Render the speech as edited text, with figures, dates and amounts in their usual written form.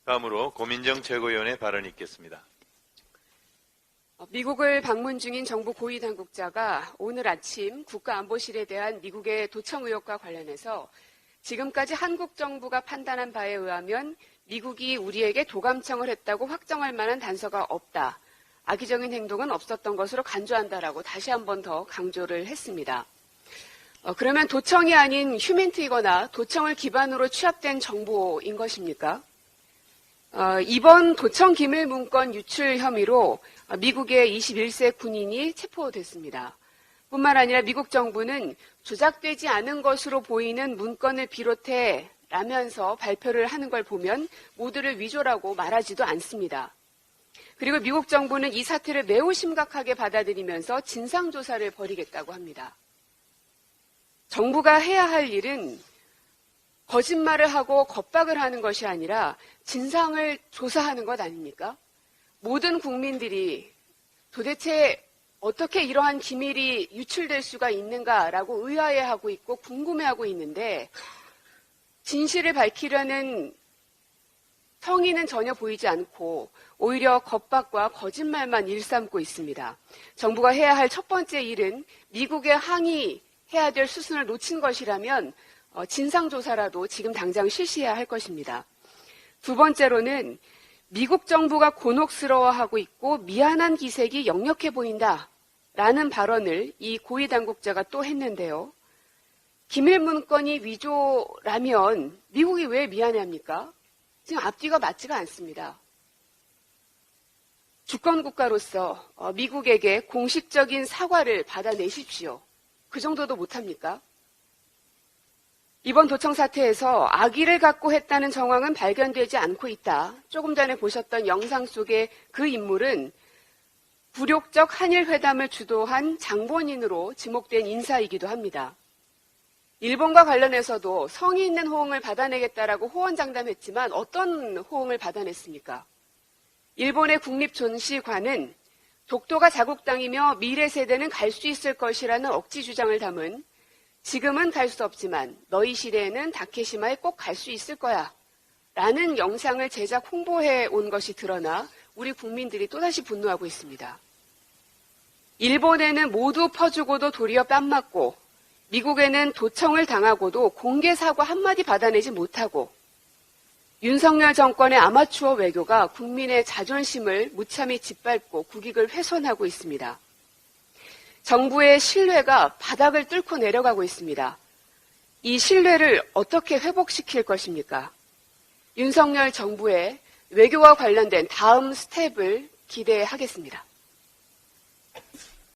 다음으로 고민정 최고위원의 발언이 있겠습니다. 미국을 방문 중인 정부 고위 당국자가 오늘 아침 국가안보실에 대한 미국의 도청 의혹과 관련해서 지금까지 한국 정부가 판단한 바에 의하면 미국이 우리에게 도감청을 했다고 확정할 만한 단서가 없다. 악의적인 행동은 없었던 것으로 간주한다라고 다시 한 번 더 강조를 했습니다. 그러면 도청이 아닌 휴민트이거나 도청을 기반으로 취합된 정보인 것입니까? 이번 도청 기밀 문건 유출 혐의로 미국의 21세 군인이 체포됐습니다. 뿐만 아니라 미국 정부는 조작되지 않은 것으로 보이는 문건을 비롯해 라면서 발표를 하는 걸 보면 모두를 위조라고 말하지도 않습니다. 그리고 미국 정부는 이 사태를 매우 심각하게 받아들이면서 진상조사를 벌이겠다고 합니다. 정부가 해야 할 일은 거짓말을 하고 겁박을 하는 것이 아니라 진상을 조사하는 것 아닙니까? 모든 국민들이 도대체 어떻게 이러한 기밀이 유출될 수가 있는가라고 의아해하고 있고 궁금해하고 있는데 진실을 밝히려는 성의는 전혀 보이지 않고 오히려 겁박과 거짓말만 일삼고 있습니다. 정부가 해야 할 첫 번째 일은 미국에 항의해야 될 수순을 놓친 것이라면 진상조사라도 지금 당장 실시해야 할 것입니다. 두 번째로는 미국 정부가 곤혹스러워하고 있고 미안한 기색이 역력해 보인다라는 발언을 이 고위 당국자가 또 했는데요. 기밀 문건이 위조라면 미국이 왜 미안해합니까? 지금 앞뒤가 맞지가 않습니다. 주권국가로서 미국에게 공식적인 사과를 받아내십시오. 그 정도도 못합니까? 이번 도청 사태에서 악의를 갖고 했다는 정황은 발견되지 않고 있다. 조금 전에 보셨던 영상 속의 그 인물은 굴욕적 한일회담을 주도한 장본인으로 지목된 인사이기도 합니다. 일본과 관련해서도 성의 있는 호응을 받아내겠다라고 호언장담했지만 어떤 호응을 받아냈습니까? 일본의 국립존시관은 독도가 자국 땅이며 미래 세대는 갈 수 있을 것이라는 억지 주장을 담은 지금은 갈 수 없지만 너희 시대에는 다케시마에 꼭 갈 수 있을 거야 라는 영상을 제작 홍보해 온 것이 드러나 우리 국민들이 또다시 분노하고 있습니다. 일본에는 모두 퍼주고도 도리어 뺨맞고 미국에는 도청을 당하고도 공개 사과 한마디 받아내지 못하고 윤석열 정권의 아마추어 외교가 국민의 자존심을 무참히 짓밟고 국익을 훼손하고 있습니다. 정부의 신뢰가 바닥을 뚫고 내려가고 있습니다. 이 신뢰를 어떻게 회복시킬 것입니까? 윤석열 정부의 외교와 관련된 다음 스텝을 기대하겠습니다.